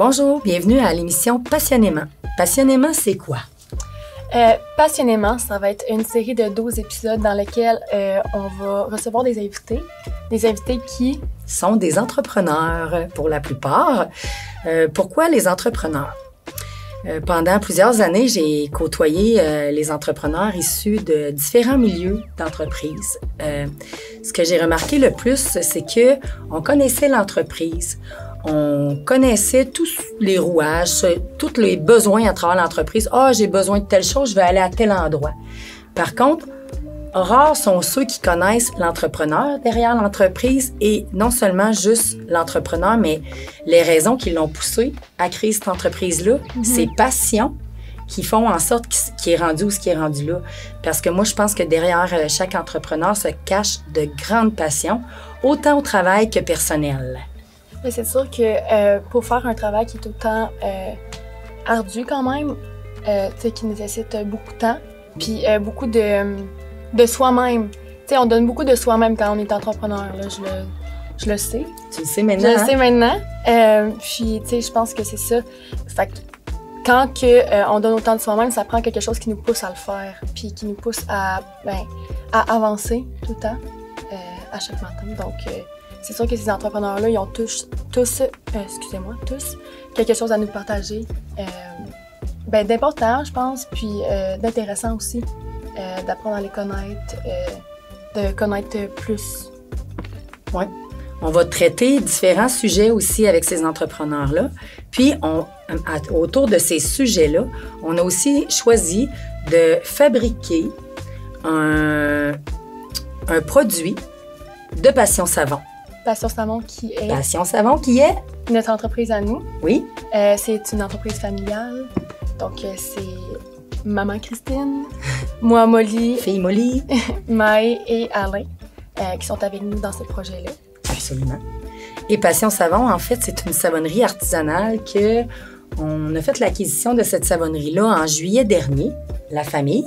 Bonjour, bienvenue à l'émission Passionnément. Passionnément, c'est quoi? Passionnément, ça va être une série de 12 épisodes dans lesquels on va recevoir des invités qui sont des entrepreneurs pour la plupart. Pourquoi les entrepreneurs? Pendant plusieurs années, j'ai côtoyé les entrepreneurs issus de différents milieux d'entreprise. Ce que j'ai remarqué le plus, c'est que on connaissait l'entreprise. On connaissait tous les rouages, tous les besoins à travers l'entreprise. « Ah, j'ai besoin de telle chose, je vais aller à tel endroit. » Par contre, rares sont ceux qui connaissent l'entrepreneur derrière l'entreprise et non seulement juste l'entrepreneur, mais les raisons qui l'ont poussé à créer cette entreprise-là, ses passions qui font en sorte qu'il est rendu où ce qui est rendu là. Parce que moi, je pense que derrière chaque entrepreneur se cachent de grandes passions, autant au travail que personnel. Mais c'est sûr que pour faire un travail qui est autant ardu quand même, qui nécessite beaucoup de temps, puis beaucoup de soi-même. T'sais, on donne beaucoup de soi-même quand on est entrepreneur, là, je le sais. Tu le sais maintenant. Je le sais maintenant. Puis, tu sais, je pense que c'est ça. Fait que quand on donne autant de soi-même, ça prend quelque chose qui nous pousse à le faire, puis qui nous pousse à avancer tout le temps, à chaque matin. Donc, c'est sûr que ces entrepreneurs-là, ils ont tous quelque chose à nous partager, d'important, je pense, puis d'intéressant aussi, d'apprendre à les connaître, de connaître plus. Oui. On va traiter différents sujets aussi avec ces entrepreneurs-là. Puis, autour de ces sujets-là, on a aussi choisi de fabriquer un produit de Passion Savon. Passion Savon qui est... Passion Savon qui est... notre entreprise à nous. Oui. C'est une entreprise familiale. Donc, c'est maman Christine, moi Molly, fille Molly, Maë et Alain qui sont avec nous dans ce projet-là. Absolument. Et Passion Savon, en fait, c'est une savonnerie artisanale que on a fait l'acquisition de cette savonnerie-là en juillet dernier, la famille.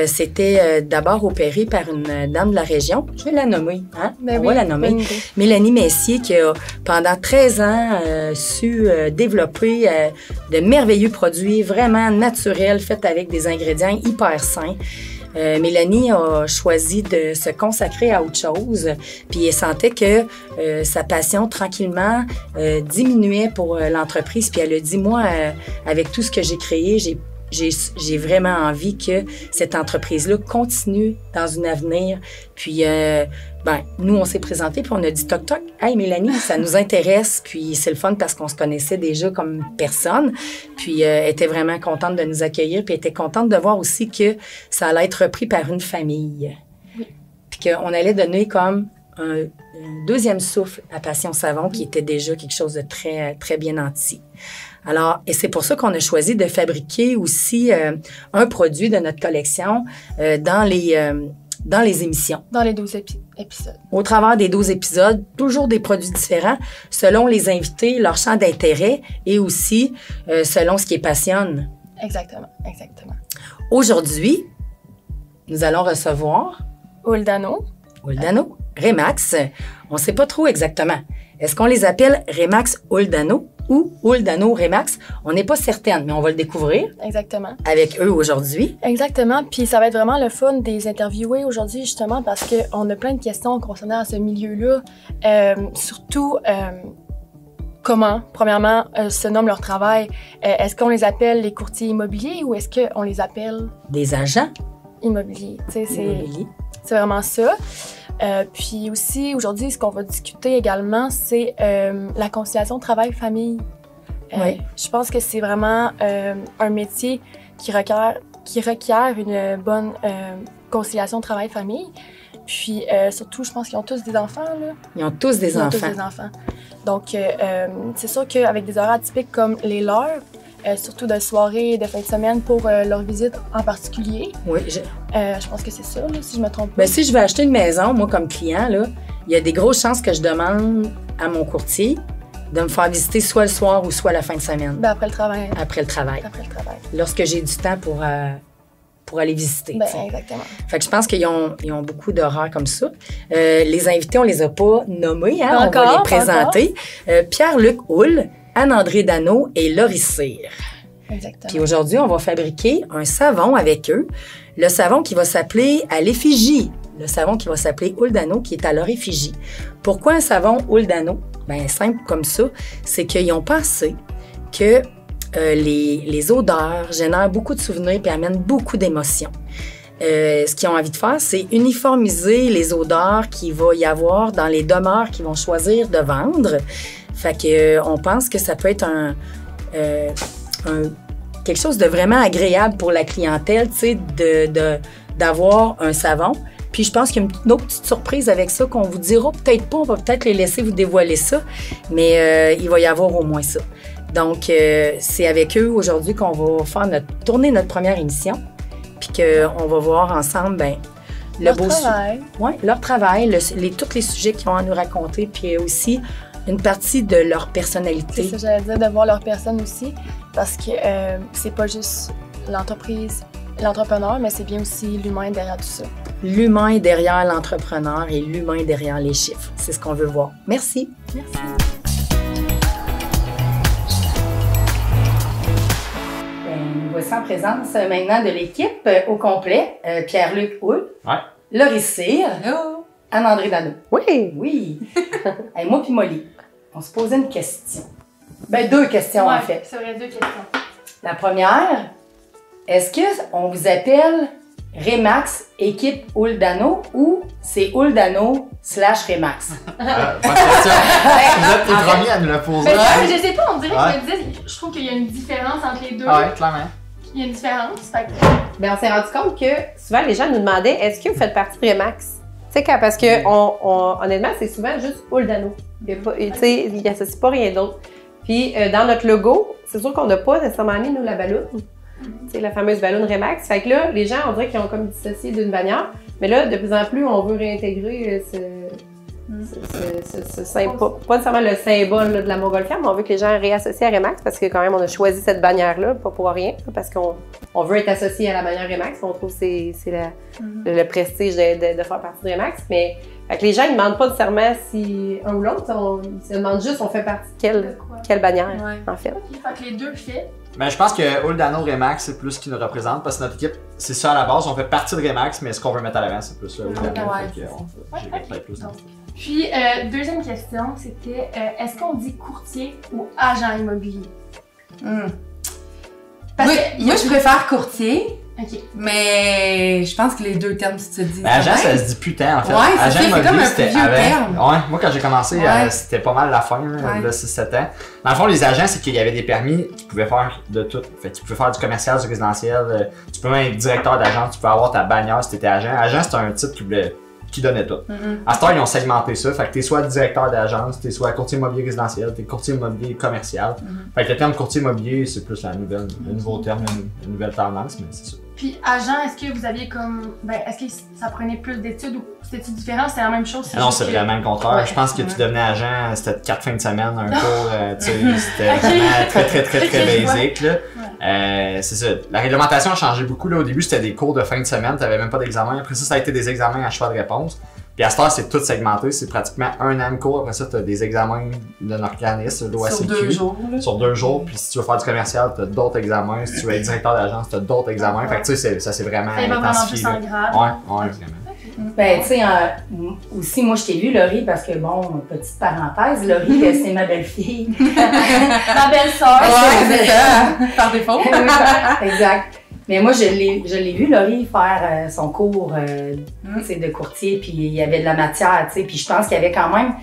C'était d'abord opéré par une dame de la région. Je vais la nommer, hein? On va la nommer. Mélanie Messier, qui a pendant 13 ans su développer de merveilleux produits vraiment naturels, faits avec des ingrédients hyper sains. Mélanie a choisi de se consacrer à autre chose, puis elle sentait que sa passion, tranquillement, diminuait pour l'entreprise. Puis elle a dit, moi, avec tout ce que j'ai créé, j'ai vraiment envie que cette entreprise-là continue dans un avenir. Puis, nous, on s'est présentés, puis on a dit toc toc. Hey, Mélanie, ça nous intéresse. Puis, c'est le fun parce qu'on se connaissait déjà comme personne. Puis, elle était vraiment contente de nous accueillir. Puis, elle était contente de voir aussi que ça allait être repris par une famille. Oui. Puis, qu'on allait donner comme un deuxième souffle à Passion Savon, qui était déjà quelque chose de très, très bien nanti. Alors, et c'est pour ça qu'on a choisi de fabriquer aussi un produit de notre collection dans les émissions. Dans les 12 épisodes. Au travers des 12 épisodes, toujours des produits différents selon les invités, leur champ d'intérêt et aussi selon ce qui les passionne. Exactement. Aujourd'hui, nous allons recevoir... Uldano, Remax. On ne sait pas trop exactement. Est-ce qu'on les appelle Remax Uldano ou Uldano Remax? On n'est pas certaine, mais on va le découvrir. Exactement. Avec eux aujourd'hui. Exactement. Puis ça va être vraiment le fun de les interviewer aujourd'hui, justement, parce qu'on a plein de questions concernant ce milieu-là. Surtout, comment, premièrement, se nomme leur travail. Est-ce qu'on les appelle les courtiers immobiliers ou est-ce qu'on les appelle... des agents immobiliers. Tu sais, c'est vraiment ça. Puis aussi, aujourd'hui, ce qu'on va discuter également, c'est la conciliation travail-famille. Oui. Je pense que c'est vraiment un métier qui requiert une bonne conciliation travail-famille. Puis surtout, je pense qu'ils ont tous des enfants, là. Ils ont tous des enfants. Donc, c'est sûr qu'avec des horaires atypiques comme les leurs, surtout de soirée et de fin de semaine pour leur visite en particulier. Oui. Je pense que c'est ça, là, si je me trompe pas. Bien, si je vais acheter une maison, moi, comme client, là, il y a des grosses chances que je demande à mon courtier de me faire visiter soit le soir ou soit la fin de semaine. Ben, après le travail. Après le travail. Lorsque j'ai du temps pour aller visiter. Ben, exactement. Fait que je pense qu'ils ont beaucoup d'horaires comme ça. Les invités, on les a pas nommés, hein? On va les présenter. Pierre-Luc Houle, Anne-André Dano et Laurie Cyr. Exactement. Puis aujourd'hui, on va fabriquer un savon avec eux. Le savon qui va s'appeler à l'effigie. Le savon qui va s'appeler Huile d'Anneau, qui est à leur effigie. Pourquoi un savon Huile d'Anneau? Bien, simple comme ça, c'est qu'ils ont pensé que les odeurs génèrent beaucoup de souvenirs et amènent beaucoup d'émotions. Ce qu'ils ont envie de faire, c'est uniformiser les odeurs qu'il va y avoir dans les demeures qu'ils vont choisir de vendre. Fait que on pense que ça peut être quelque chose de vraiment agréable pour la clientèle, tu sais, d'avoir un savon. Puis je pense qu'il y a une autre petite surprise avec ça qu'on vous dira peut-être pas, on va peut-être les laisser vous dévoiler ça, mais il va y avoir au moins ça. Donc, c'est avec eux aujourd'hui qu'on va faire tourner notre première émission, puis qu'on va voir ensemble, bien, leur travail. Oui, leur travail, tous les sujets qu'ils ont à nous raconter, puis aussi une partie de leur personnalité. C'est ça, j'allais dire, de voir leur personne aussi, parce que c'est pas juste l'entreprise, l'entrepreneur, mais c'est bien aussi l'humain derrière tout ça. L'humain derrière l'entrepreneur et l'humain derrière les chiffres. C'est ce qu'on veut voir. Merci. Merci. Nous voici en présence maintenant de l'équipe au complet. Pierre-Luc Houle. Ouais. Laurie Cyr. Hello. Anne-André Dano. Oui. Oui. Et moi puis Molly, on se posait une question. Ben, deux questions en fait. C'est vrai, deux questions. La première, est-ce qu'on vous appelle Remax équipe Huile d'Anneau ou c'est Huile d'Anneau / Remax? Bonne question. Vous êtes les premiers à nous la poser. Mais je sais pas, on dirait que je me disais, je trouve qu'il y a une différence entre les deux. Ah ouais, clairement. Il y a une différence. Fait que... Ben, on s'est rendu compte que souvent les gens nous demandaient est-ce que vous faites partie de Remax? Tu sais, parce que honnêtement, c'est souvent juste Huile d'Anneau. Tu sais, ils n'associent pas rien d'autre. Puis dans notre logo, c'est sûr qu'on n'a pas nécessairement mis nous la balloune. C'est la fameuse balloune Remax. Fait que là, les gens, on dirait qu'ils ont comme dissocié d'une bannière. Mais là, de plus en plus, on veut réintégrer ce symbole, pas nécessairement le symbole là, de la montgolfière, mais on veut que les gens réassocient à Remax parce que quand même, on a choisi cette bannière-là, pas pour rien, parce qu'on veut être associé à la bannière Remax. On trouve que c'est le prestige de faire partie de Remax. Mais fait que les gens, ils ne demandent pas nécessairement si un ou l'autre, ils se demandent juste on fait partie de quelle bannière, en fait. Fait que les deux fait. Mais je pense que Huile d'Anneau Remax, c'est plus ce qui nous représente parce que notre équipe, c'est ça à la base. On fait partie de Remax, mais ce qu'on veut mettre à l'avant, c'est plus Huile d'Anneau. J'irai peut-être plus dans ça. Puis, deuxième question, c'était est-ce qu'on dit courtier ou agent immobilier? Moi, je préfère courtier. OK. Mais je pense que les deux termes se disent. Mais agent, ça se dit plus tant en fait. Ouais, c'est agent ça, c'est comme un plus vieux terme. Ouais, moi quand j'ai commencé, c'était pas mal la fin, là, 6-7 ans. Dans le fond, les agents, c'est qu'il y avait des permis qui pouvaient faire de tout. Fait tu pouvais faire du commercial, du résidentiel, tu peux même être directeur d'agence, tu peux avoir ta bannière si t'étais agent. Agent, c'est un titre qui donnait tout. À ce temps, ils ont segmenté ça. Fait que t'es soit directeur d'agence, t'es soit courtier immobilier résidentiel, t'es courtier immobilier commercial. Fait que le terme courtier immobilier, c'est plus le nouveau terme, la nouvelle tendance, mais c'est ça. Puis, agent, est-ce que vous aviez comme. Ben, est-ce que ça prenait plus d'études ou c'était-tu différent? C'est la même chose? Non, c'est vraiment le contraire. Ouais. Je pense que tu devenais agent, c'était 4 fins de semaine, un cours, tu sais, c'était vraiment très basique, là. C'est ça. La réglementation a changé beaucoup, là. Au début, c'était des cours de fin de semaine, t'avais même pas d'examen. Après ça a été des examens à choix de réponse. Puis à cette heure, c'est tout segmenté, c'est pratiquement un an de cours. Après ça, tu as des examens d'un organisme, l'OACQ. Sur 2 jours. Là. Sur 2 jours. Puis si tu veux faire du commercial, tu as d'autres examens. Si tu veux être directeur d'agence, tu as d'autres examens. Fait que tu sais, ça c'est vraiment intensifié. Vraiment plus en grade. Ouais, vraiment. Ben, tu sais, aussi, moi, je t'ai vu, Laurie, parce que, bon, petite parenthèse, Laurie, c'est ma belle-fille. Ma belle-sœur. Ouais, c'est ça, par défaut. Exact. Mais moi, je l'ai vu, Laurie, faire son cours de courtier, puis il y avait de la matière, tu sais, puis je pense qu'il y avait quand même,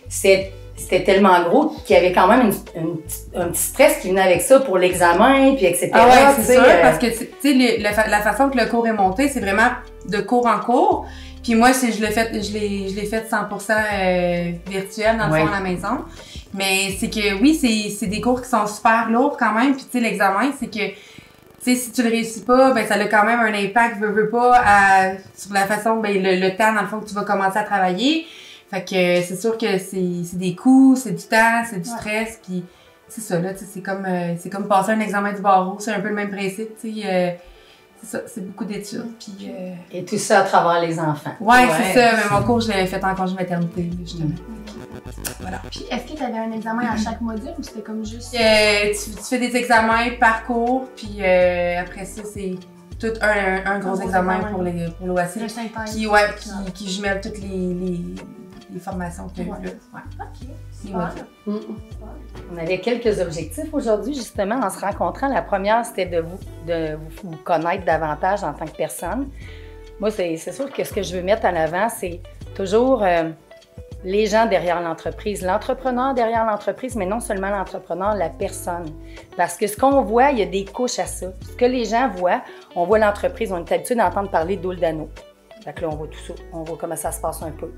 c'était tellement gros qu'il y avait quand même un petit stress qui venait avec ça pour l'examen, puis etc. Ah ouais, c'est sûr, parce que, tu sais, la façon que le cours est monté, c'est vraiment de cours en cours. Puis moi, je l'ai fait 100% virtuel, dans le fond, à la maison. Mais c'est que, oui, c'est des cours qui sont super lourds quand même, puis tu sais, l'examen, c'est que, tu sais, si tu le réussis pas, ben ça a quand même un impact, veux pas, sur la façon, ben le temps, dans le fond, que tu vas commencer à travailler. Fait que c'est sûr que c'est des coûts, c'est du temps, c'est du stress, puis c'est ça, là, tu sais, c'est comme passer un examen du barreau, c'est un peu le même principe, tu sais, c'est ça, c'est beaucoup d'études, puis... Et tout ça à travers les enfants. Ouais, c'est ça, mais mon cours, je l'avais fait en congé maternité, justement. Voilà. Puis est-ce que tu avais un examen à chaque module ou c'était comme juste... Tu fais des examens par cours, puis après ça, c'est tout un gros examen pour l'OAC. Le synthèse. Qui jumelle toutes les formations qu'il y a eu là. OK. On avait quelques objectifs aujourd'hui, justement, en se rencontrant. La première, c'était de vous connaître davantage en tant que personne. Moi, c'est sûr que ce que je veux mettre en avant, c'est toujours les gens derrière l'entreprise, l'entrepreneur derrière l'entreprise, mais non seulement l'entrepreneur, la personne. Parce que ce qu'on voit, il y a des couches à ça. Ce que les gens voient, on voit l'entreprise, on est habitué d'entendre parler d'Oldano. Fait que là, on voit tout ça, on voit comment ça se passe un peu.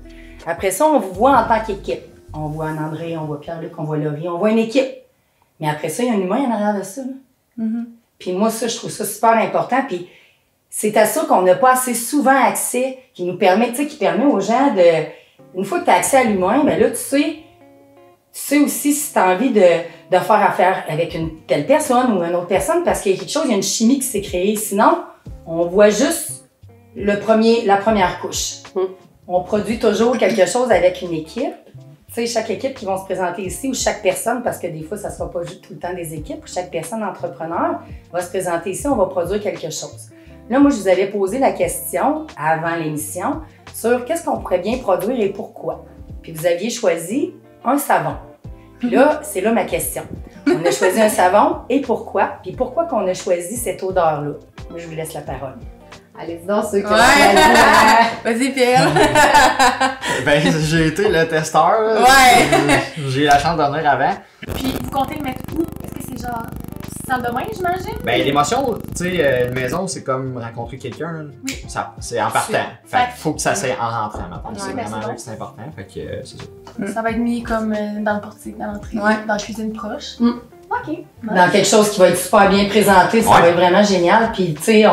Après ça, on vous voit en tant qu'équipe. On voit André, on voit Pierre-Luc, on voit Laurie, on voit une équipe. Mais après ça, il y a un humain en arrière de ça. Puis moi, ça, je trouve ça super important. Puis c'est à ça qu'on n'a pas assez souvent accès, qui nous permet, tu sais, qui permet aux gens de... Une fois que tu as accès à l'humain, bien là, tu sais aussi si tu as envie de faire affaire avec une telle personne ou une autre personne, parce qu'il y a quelque chose, il y a une chimie qui s'est créée. Sinon, on voit juste la première couche. On produit toujours quelque chose avec une équipe. Tu sais, chaque équipe qui va se présenter ici, ou chaque personne, parce que des fois, ça ne sera pas juste tout le temps des équipes, ou chaque personne entrepreneur va se présenter ici, on va produire quelque chose. Là, moi, je vous avais posé la question, avant l'émission, sur qu'est-ce qu'on pourrait bien produire et pourquoi. Puis vous aviez choisi un savon. Puis là, c'est là ma question. On a choisi un savon et pourquoi? Puis pourquoi qu'on a choisi cette odeur-là? Moi, je vous laisse la parole. Allez-y donc, ceux qui Vas-y, Pierre. Ben, j'ai été le testeur. Là. Ouais. J'ai eu la chance d'en venir avant. Puis vous comptez le mettre où? Est-ce que c'est genre salle de bain, j'imagine? Ben, l'émotion, tu sais, une maison, c'est comme rencontrer quelqu'un. Oui. C'est en partant. Fait qu'il faut que ça soit en rentrant, maintenant. C'est ben, vraiment c'est là bon. que c'est important. Fait que c'est ça. Ça va être mis comme dans le portique, dans l'entrée, dans la cuisine proche. OK. Dans quelque chose qui va être super bien présenté, ça va être vraiment génial. Puis, tu sais,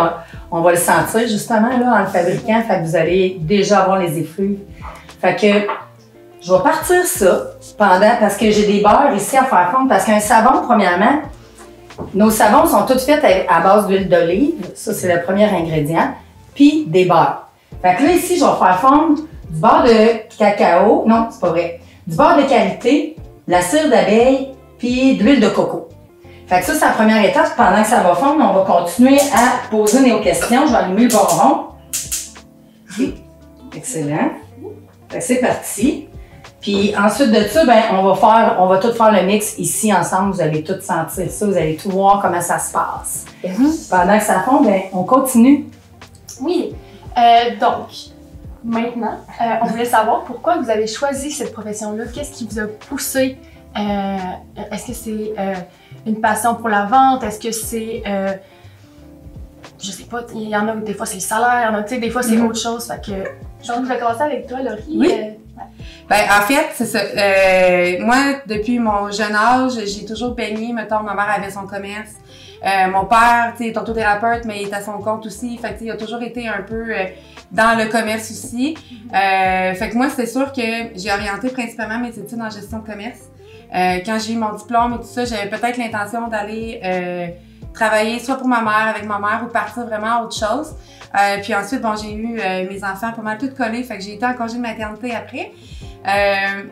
on va le sentir justement là, en le fabriquant. Fait que vous allez déjà avoir les effluves. Fait que je vais partir ça parce que j'ai des beurres ici à faire fondre. Parce qu'un savon, premièrement, nos savons sont tous faits à base d'huile d'olive. Ça, c'est le premier ingrédient. Puis des beurres. Fait que là, ici, je vais faire fondre du beurre de cacao. Non, c'est pas vrai. Du beurre de qualité, de la cire d'abeille, puis de l'huile de coco. Fait que ça, c'est la première étape. Pendant que ça va fondre, on va continuer à poser nos questions. Je vais allumer le bonbon. Okay. Excellent. Fait que c'est parti. Puis ensuite de ça, ben, on va tout faire le mix ici ensemble. Vous allez tout sentir ça. Vous allez tout voir comment ça se passe. Pendant que ça fond, ben, on continue. Oui. Donc, maintenant, on voulait savoir pourquoi vous avez choisi cette profession-là. Qu'est-ce qui vous a poussé? Est-ce que c'est une passion pour la vente? Est-ce que c'est... je sais pas, il y en a des fois c'est le salaire, il y en a, tu sais, des fois c'est autre chose. Fait que... Donc, je vais commencer avec toi, Laurie. Oui. Ben, en fait, c'est ça. Moi, depuis mon jeune âge, j'ai toujours baigné. Mettons, ma mère avait son commerce. Mon père, tu sais, est orthothérapeute, mais il est à son compte aussi. Fait que, tu sais, il a toujours été un peu dans le commerce aussi. Fait que moi, c'est sûr que j'ai orienté principalement mes études en gestion de commerce. Quand j'ai eu mon diplôme et tout ça, j'avais peut-être l'intention d'aller travailler soit pour ma mère, avec ma mère, ou partir vraiment à autre chose. Puis ensuite, bon, j'ai eu mes enfants pas mal tous collés, fait que j'ai été en congé de maternité après.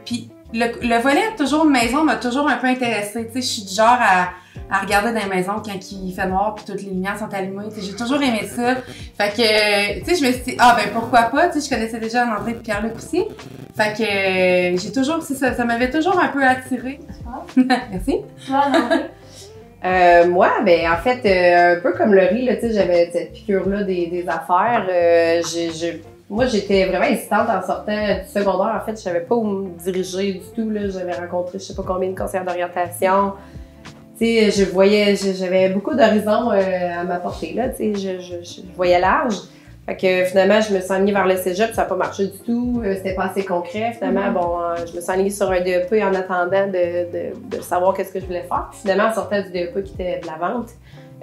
Puis le volet toujours maison m'a toujours un peu intéressée. Tu sais, je suis du genre à regarder dans les maisons quand il fait noir puis toutes les lumières sont allumées. Tu sais, j'ai toujours aimé ça. Fait que, tu sais, je me suis dit, ah ben pourquoi pas. Tu sais, je connaissais déjà André et Pierre-Luc aussi. Fait que j'ai toujours, ça m'avait toujours un peu attirée. Merci. Toi, André? Moi, ben en fait, un peu comme Laurie, là, tu sais, j'avais cette piqûre-là des affaires. Moi, j'étais vraiment hésitante en sortant du secondaire. En fait, je savais pas où me diriger du tout. Là. J'avais rencontré je sais pas combien de conseillers d'orientation. Tu sais, j'avais beaucoup d'horizons à m'apporter. Là, tu sais, je voyais large. Fait que finalement, je me suis alignée vers le cégep, ça n'a pas marché du tout. C'était pas assez concret. Finalement, bon, je me suis alignée sur un DEP en attendant de savoir qu'est-ce que je voulais faire. Puis finalement, en sortant du DEP qui était de la vente,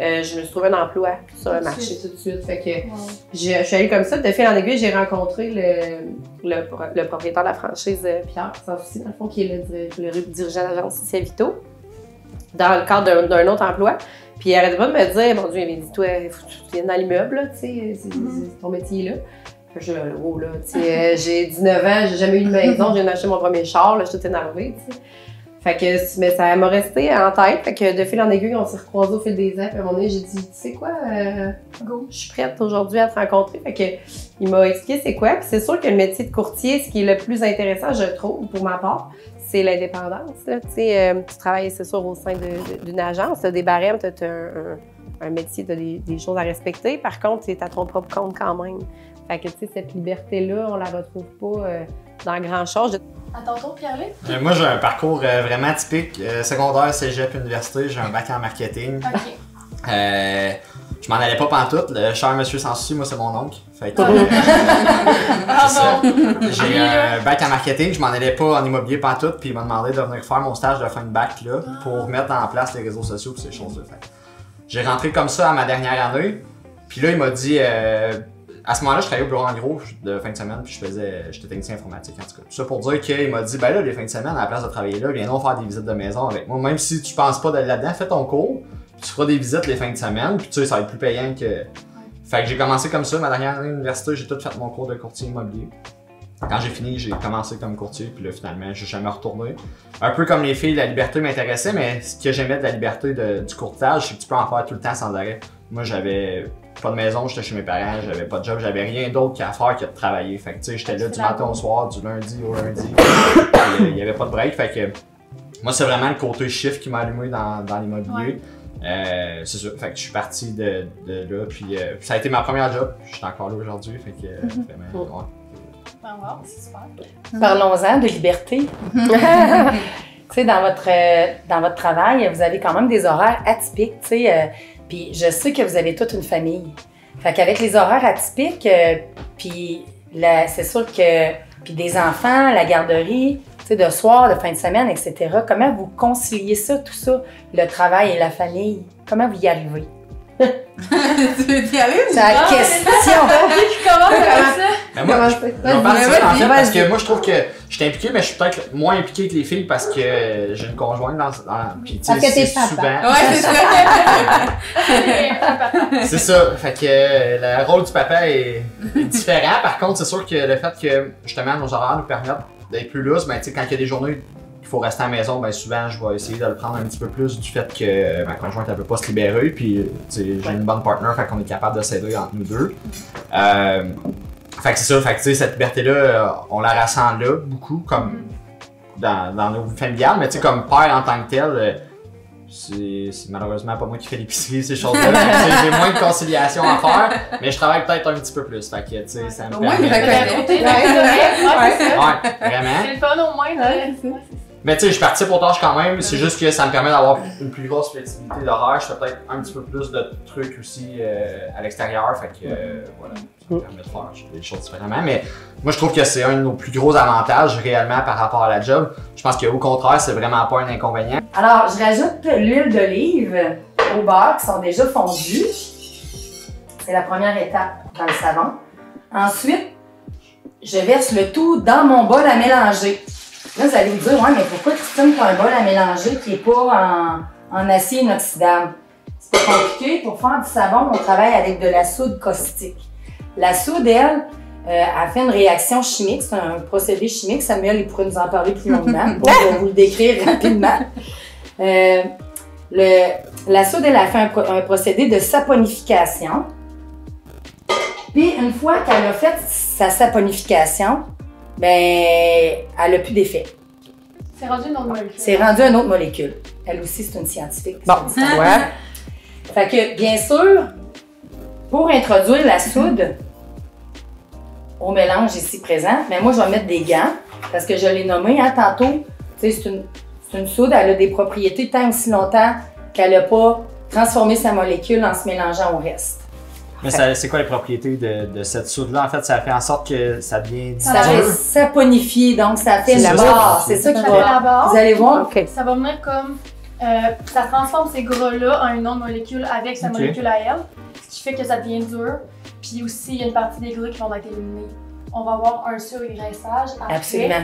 je me suis trouvé un emploi sur le marché tout de suite. Fait que je suis allée comme ça. De fil en aiguille, j'ai rencontré le propriétaire de la franchise, Pierre, sans souci, dans le fond, qui est le dirigeant de l'agence Ciavito, dans le cadre d'un autre emploi. Puis il arrêtait pas de me dire, mon Dieu, il m'a dit, toi, il faut que tu viennes dans l'immeuble, tu sais, c'est ton métier là. Je suis là, oh, là, tu sais, j'ai 19 ans, j'ai jamais eu de maison, j'ai acheté mon premier char, là, je suis toute énervée, tu sais. Fait que, mais ça m'a resté en tête. Fait que de fil en aiguille, on s'est recroisés au fil des ans. Puis à un moment donné, j'ai dit, tu sais quoi, go, je suis prête aujourd'hui à te rencontrer. Fait que, il m'a expliqué c'est quoi. Puis c'est sûr que le métier de courtier, ce qui est le plus intéressant, je trouve, pour ma part, c'est l'indépendance. Tu sais, tu travailles, c'est sûr, au sein d'une agence. Tu as des barèmes, tu as un métier, tu as des choses à respecter. Par contre, tu es à ton propre compte quand même. Fait que, tu sais, cette liberté-là, on la retrouve pas dans grand-chose. À ton tour, Pierre-Luc? Moi, j'ai un parcours vraiment typique. Secondaire, cégep, université, j'ai un bac en marketing. OK. Je m'en allais pas pantoute. Le cher monsieur sans souci, moi, c'est mon oncle. Fait que, Ah ça. bon! J'ai un bac en marketing, je m'en allais pas en immobilier pantoute, puis il m'a demandé de venir faire mon stage de fin de bac là, pour mettre en place les réseaux sociaux et ces choses-là. J'ai rentré comme ça à ma dernière année, puis là, il m'a dit... à ce moment-là, je travaillais au bureau en gros de fin de semaine, puis j'étais technicien informatique en tout cas. Tout ça pour dire qu'il m'a dit, ben là, les fins de semaine, à la place de travailler là, viens donc faire des visites de maison avec moi. Même si tu penses pas d'aller là-dedans, fais ton cours, puis tu feras des visites les fins de semaine, puis tu sais, ça va être plus payant que... Fait que j'ai commencé comme ça, ma dernière année d'université, j'ai tout fait mon cours de courtier immobilier. Quand j'ai fini, j'ai commencé comme courtier, puis là, finalement, j'ai jamais retourné. Un peu comme les filles, la liberté m'intéressait, mais ce que j'aimais de la liberté du courtage, c'est que tu peux en faire tout le temps sans arrêt. Moi, j'avais pas de maison, j'étais chez mes parents, j'avais pas de job, j'avais rien d'autre qu'à faire que de travailler. Fait que tu sais, j'étais là du matin au soir, du lundi au lundi. Il y avait pas de break, fait que moi, c'est vraiment le côté chiffre qui m'a allumé dans l'immobilier. Ouais. C'est ça, fait que je suis parti de là, puis ça a été ma première job, je suis encore là aujourd'hui, fait que vraiment, ouais. Ben, wow, c'est super. Parlons-en de liberté. Tu sais, dans votre travail, vous avez quand même des horaires atypiques, tu sais, puis je sais que vous avez toute une famille. Fait qu'avec les horaires atypiques, puis c'est sûr que, puis des enfants, la garderie, tu sais, de soir, de fin de semaine, etc., comment vous conciliez ça, tout ça, le travail et la famille? Comment vous y arrivez? Tu veux y aller? C'est la question! Comment avec ça? Mais moi, je vais parler de ça en fait, parce que moi, je trouve que je suis impliqué, mais je suis peut-être moins impliqué que les filles parce que j'ai une conjointe dans puis tu sais, parce que t'es souvent... papa. Ouais, c'est ça. C'est ça. Fait que le rôle du papa est différent. Par contre, c'est sûr que le fait que, justement, nos horaires nous permettent d'être plus lousses, ben, tu sais, quand il y a des journées qu'il faut rester à la maison, ben, souvent, je vais essayer de le prendre un petit peu plus du fait que ma conjointe, elle peut pas se libérer. Puis, tu sais, j'ai une bonne partner, fait qu'on est capable de s'aider entre nous deux. Fait que c'est ça. Fait que, tu sais, cette liberté-là, on la ressent là, beaucoup, comme dans nos vies familiales. Mais, tu sais, comme père en tant que tel, c'est malheureusement pas moi qui fais l'épicerie, ces choses-là. J'ai moins de conciliation à faire, mais je travaille peut-être un petit peu plus. Fait que, tu sais, ça me Au moins, il permet... reconnaît. Ouais, vraiment. C'est le fun au moins, là. Mais tu sais, je participe aux tâches quand même, c'est juste que ça me permet d'avoir une plus grosse flexibilité d'horaire. Je fais peut-être un petit peu plus de trucs aussi à l'extérieur, fait que voilà, ça me permet de faire des choses différemment. Mais moi, je trouve que c'est un de nos plus gros avantages réellement par rapport à la job. Je pense qu'au contraire, c'est vraiment pas un inconvénient. Alors, je rajoute l'huile d'olive au beurre qui sont déjà fondus. C'est la première étape dans le savon. Ensuite, je verse le tout dans mon bol à mélanger. Là, vous allez vous dire, ouais, mais pourquoi Christine prend un bol à mélanger qui n'est pas en acier inoxydable? C'est pas compliqué. Pour faire du savon, on travaille avec de la soude caustique. La soude, elle fait une réaction chimique. C'est un procédé chimique. Samuel, il pourrait nous en parler plus longuement. Bon, je vais vous le décrire rapidement. La soude, elle a fait un procédé de saponification. Puis, une fois qu'elle a fait sa saponification, ben, elle n'a plus d'effet. C'est rendu une autre molécule. C'est rendu une autre molécule. Elle aussi, c'est une scientifique. Bon, ouais. Fait que, bien sûr, pour introduire la soude au mélange ici présent, mais moi, je vais mettre des gants parce que je l'ai nommé tantôt. Tu sais, c'est une soude, elle a des propriétés tant aussi longtemps qu'elle n'a pas transformé sa molécule en se mélangeant au reste. Mais c'est quoi les propriétés de cette soude-là? En fait, ça fait en sorte que ça devient dur. Ça fait saponifier, donc ça fait la la barre. C'est ça qui Ça fait la va. barre. Vous allez voir. OK. Ça va venir comme... ça transforme ces gras-là en une autre molécule avec sa molécule à elle, ce qui fait que ça devient dur. Puis aussi, il y a une partie des gras qui vont être éliminés. On va avoir un surgraissage après Absolument.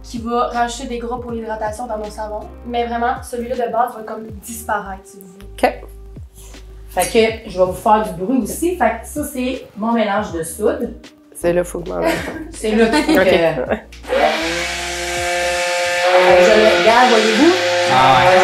qui va rajouter des gras pour l'hydratation dans nos savons. Mais vraiment, celui-là de base va comme disparaître, si vous voulez. OK. Fait que je vais vous faire du bruit aussi. Fait que ça, c'est mon mélange de soude. C'est là, faut que je m'en aille. C'est là qu'il faut que... Ok. Je le regarde, voyez-vous? Ah ouais.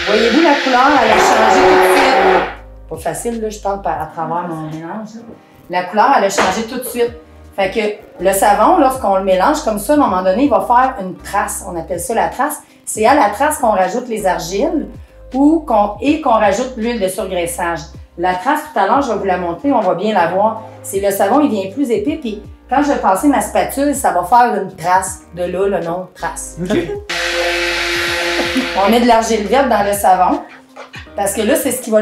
Voyez-vous la couleur, elle a changé tout de suite. Pas facile, là, je parle à travers mon mélange. Là. La couleur, elle a changé tout de suite. Fait que le savon, lorsqu'on le mélange comme ça, à un moment donné, il va faire une trace. On appelle ça la trace. C'est à la trace qu'on rajoute les argiles ou qu'on rajoute l'huile de surgraissage. La trace, tout à l'heure, je vais vous la montrer, on va bien la voir. C'est le savon, il vient plus épais, puis quand je vais passer ma spatule, ça va faire une trace. De là, le nom trace. OK. On met de l'argile verte dans le savon, parce que là, c'est ce qui va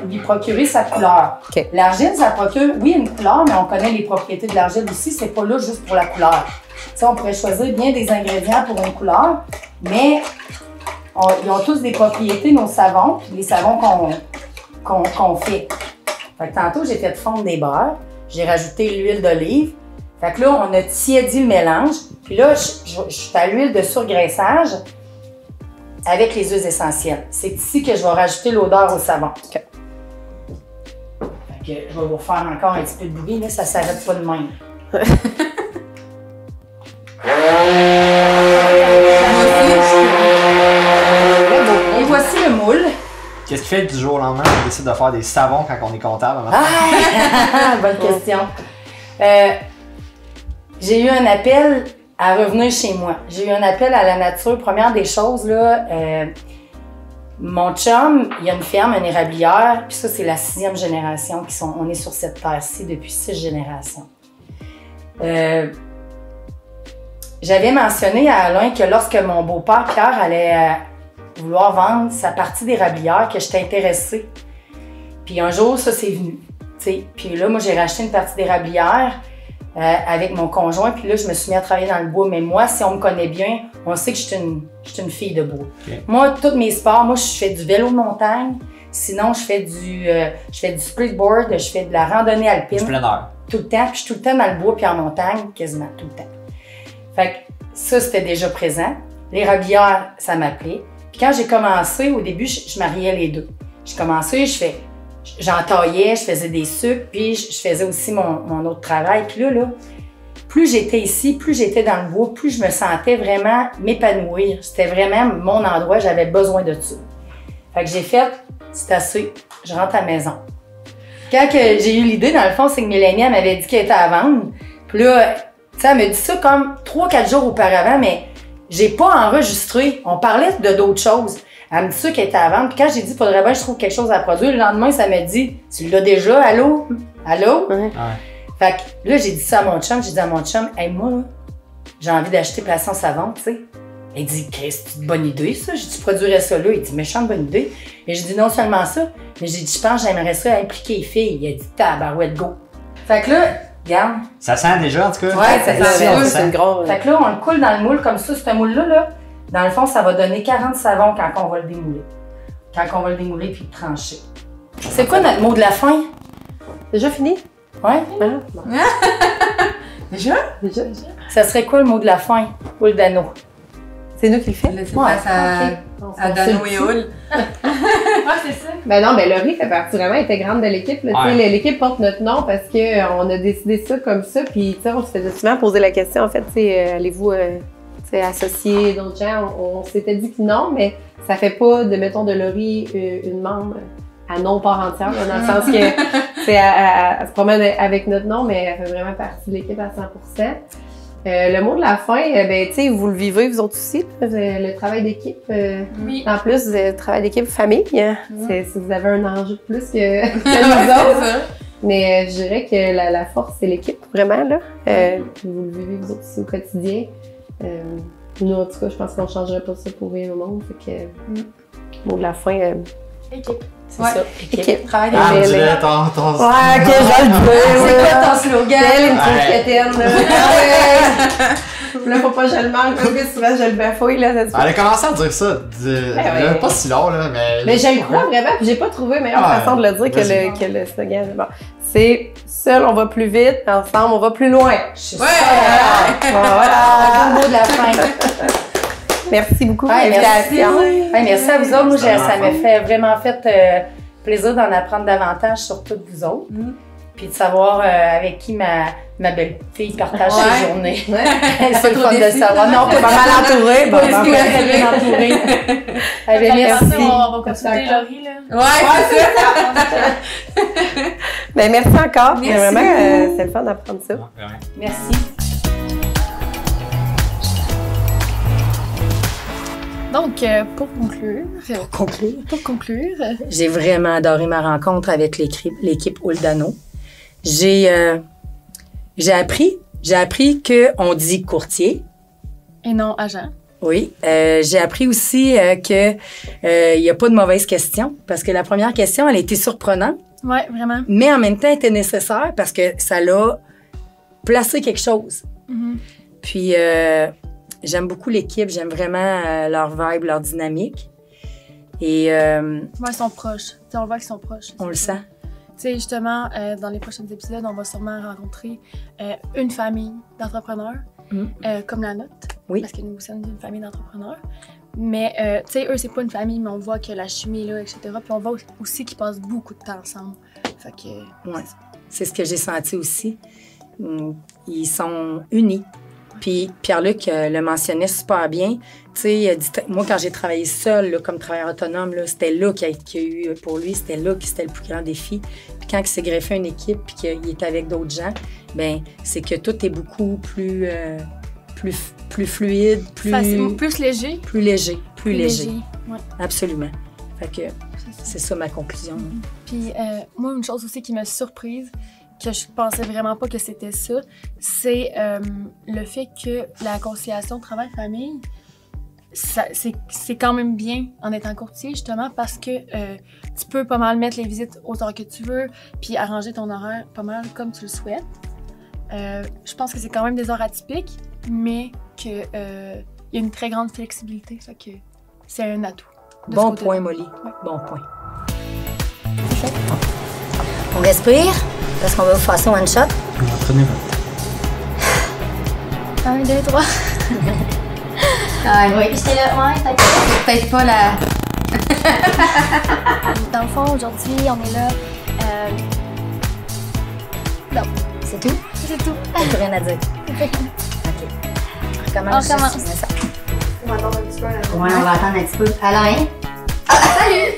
lui procurer sa couleur. OK. L'argile, ça procure, oui, une couleur, mais on connaît les propriétés de l'argile aussi, c'est pas là juste pour la couleur. Tu sais, on pourrait choisir bien des ingrédients pour une couleur, mais ils ont tous des propriétés, nos savons, puis les savons qu'on fait. Fait que tantôt, j'ai fait fondre des beurres, j'ai rajouté l'huile d'olive. Fait que là, on a tiédi le mélange, puis là, je suis à l'huile de surgraissage avec les huiles essentielles. C'est ici que je vais rajouter l'odeur au savon. OK. Fait que je vais vous faire encore un petit peu de bruit, là, ça ne s'arrête pas de même. Et voici le moule. Qu'est-ce qui fait que du jour au lendemain, on décide de faire des savons quand on est comptable? Ah! Bonne question. J'ai eu un appel à revenir chez moi. J'ai eu un appel à la nature. Première des choses, là, mon chum, il y a une ferme, une érablière, puis ça, c'est la 6e génération on est sur cette terre-ci depuis 6 générations. J'avais mentionné à Alain que lorsque mon beau-père, Pierre, allait vouloir vendre sa partie d'érablière, que j'étais intéressée. Puis un jour, ça, c'est venu. T'sais. Puis là, moi, j'ai racheté une partie d'érablière avec mon conjoint, puis là, je me suis mis à travailler dans le bois. Mais moi, si on me connaît bien, on sait que je suis une fille de bois. Okay. Moi, tous mes sports, moi, je fais du vélo de montagne. Sinon, je fais du splitboard, je fais de la randonnée alpine. Du plein air. Tout le temps, puis je suis tout le temps dans le bois puis en montagne, quasiment tout le temps. Fait que ça, c'était déjà présent. L'érablière, ça m'appelait. Puis quand j'ai commencé, au début, je mariais les deux. J'ai commencé, j'entaillais, je faisais des sucres, puis je faisais aussi mon autre travail. Puis là, plus j'étais ici, plus j'étais dans le bois, plus je me sentais vraiment m'épanouir. C'était vraiment mon endroit, j'avais besoin de ça. Fait que j'ai fait, c'est assez, je rentre à la maison. Quand j'ai eu l'idée, dans le fond, c'est que Mélanie, elle m'avait dit qu'elle était à vendre. Puis là, tu sais, elle me dit ça comme 3-4 jours auparavant, mais j'ai pas enregistré. On parlait de d'autres choses. Elle me dit ça qu'elle était à vendre. Puis quand j'ai dit, faudrait bien que je trouve quelque chose à produire, le lendemain, ça me dit, tu l'as déjà, allô? Allô? Ouais. Fait que là, j'ai dit ça à mon chum. J'ai dit à mon chum, hey, moi, là, j'ai envie d'acheter Plaçon Savon, tu sais. Il dit, c'est une bonne idée, ça. J'ai dit, tu produirais ça là. Il dit, méchante bonne idée. Et j'ai dit, non seulement ça, mais j'ai dit, je pense que j'aimerais ça impliquer les filles. Il a dit, tabarouette, go. Fait que là, regarde. Ça sent déjà, en tout cas. Ouais, ça sent. C'est une grosse. Fait que là, on le coule dans le moule comme ça. Ce moule-là, dans le fond, ça va donner 40 savons quand on va le démouler. Quand on va le démouler puis le trancher. C'est quoi notre mot de la fin? Déjà fini? Ouais? Bon. Déjà? Déjà. Ça serait quoi le mot de la fin? Houle d'anneau. C'est nous qui le fait? Laissez Ouais, place à Dano et Hull. c'est ça. Ben non, ben Laurie fait partie vraiment intégrante de l'équipe. Là. Ouais. L'équipe porte notre nom parce qu'on a décidé ça comme ça. Puis on se faisait souvent poser la question, en fait, allez-vous associer d'autres gens? On s'était dit que non, mais ça fait pas de, mettons, de Laurie une membre à non part entière, là, dans le sens que elle se promène avec notre nom, mais elle fait vraiment partie de l'équipe à 100%. Le mot de la fin, ben, tu sais, vous le vivez, vous autres aussi, le travail d'équipe. Oui. En plus, le travail d'équipe famille, si vous avez un enjeu de plus que nous autres. Mais je dirais que la force, c'est l'équipe, vraiment, là. Vous le vivez, vous autres aussi, au quotidien. Nous, en tout cas, je pense qu'on ne changerait pas ça pour rien au monde. Fait que, mot de la fin, Équipe. C'est ça. équipe. Travail Ah, d'équipe. dis-le, ton... Ouais, ok, je le C'est veux. quoi ton slogan? Elle, une petite Ouais. quétaine, là. Là, faut pas que je le manque, parce que souvent, je le bafouille, là, ça se Elle a commencé à dire ça, ouais. pas si long, là, mais... Mais je le crois vraiment, puis j'ai pas trouvé meilleure Ouais. façon de le dire Vas-y. que le slogan. Bon. C'est seul, on va plus vite, ensemble, on va plus loin. Je suis Ouais. sûre. Voilà, le mot de la fin. Merci beaucoup pour Ouais, l'invitation. Hey, merci à vous autres. Moi, ça m'a fait vraiment plaisir d'en apprendre davantage sur toutes vous autres. Puis de savoir avec qui ma belle-fille partage ses journées. Ouais. C'est le fun de savoir. Non, pas mal entourée. très bien entourée. Merci. On va consulter Laurie, là. Ouais, c'est ça. Ben, merci encore. Merci. Vraiment, c'est le fun d'apprendre ça. Merci. Donc, pour conclure, J'ai vraiment adoré ma rencontre avec l'équipe Oldano. J'ai appris qu'on dit courtier. et non agent. Oui. J'ai appris aussi que il n'y a pas de mauvaise question parce que la première question, elle a été surprenante, Ouais, vraiment. mais en même temps, elle était nécessaire parce que ça l'a placé quelque chose. Mhm. Puis, j'aime beaucoup l'équipe. J'aime vraiment leur vibe, leur dynamique. Et Ouais, ils sont proches. T'sais, on voit qu'ils sont proches. on le sent. Tu sais, justement, dans les prochains épisodes, on va sûrement rencontrer une famille d'entrepreneurs, comme la nôtre. Oui. Parce que nous sommes une famille d'entrepreneurs. Mais, tu sais, eux, c'est pas une famille, mais on voit que la chimie est là, etc. Puis on voit aussi qu'ils passent beaucoup de temps ensemble. Fait que... Ouais. C'est ce que j'ai senti aussi. Ils sont unis. Puis Pierre-Luc le mentionnait super bien. Tu sais, il a dit, moi, quand j'ai travaillé seul, là, comme travailleur autonome, là, c'était là qu'il y a eu, pour lui, c'était là que c'était le plus grand défi. Puis quand il s'est greffé une équipe puis qu'il est avec d'autres gens, ben c'est que tout est beaucoup plus fluide, plus léger. Plus léger. Ouais. Absolument. Fait que c'est ça ma conclusion. Puis moi, une chose aussi qui m'a surprise, que je pensais vraiment pas que c'était ça, c'est le fait que la conciliation travail-famille, c'est quand même bien en étant courtier, justement, parce que tu peux pas mal mettre les visites aux heures que tu veux, puis arranger ton horaire pas mal comme tu le souhaites. Je pense que c'est quand même des heures atypiques, mais qu'il y a une très grande flexibilité, fait que c'est un atout. Bon point, Molly. Ouais. Bon point. On respire, parce qu'on va vous faire ça one shot. Prenez votre 1, 2, 3. Ah oui, j'étais là, ouais, C'est peut-être pas la... Dans le fond, aujourd'hui, on est là. Non, c'est tout? c'est tout. T'as rien à dire. OK. On recommence. On recommence. juste, ça. On va attendre un petit peu. Ouais, on va attendre un petit peu. Alain? Ah, salut!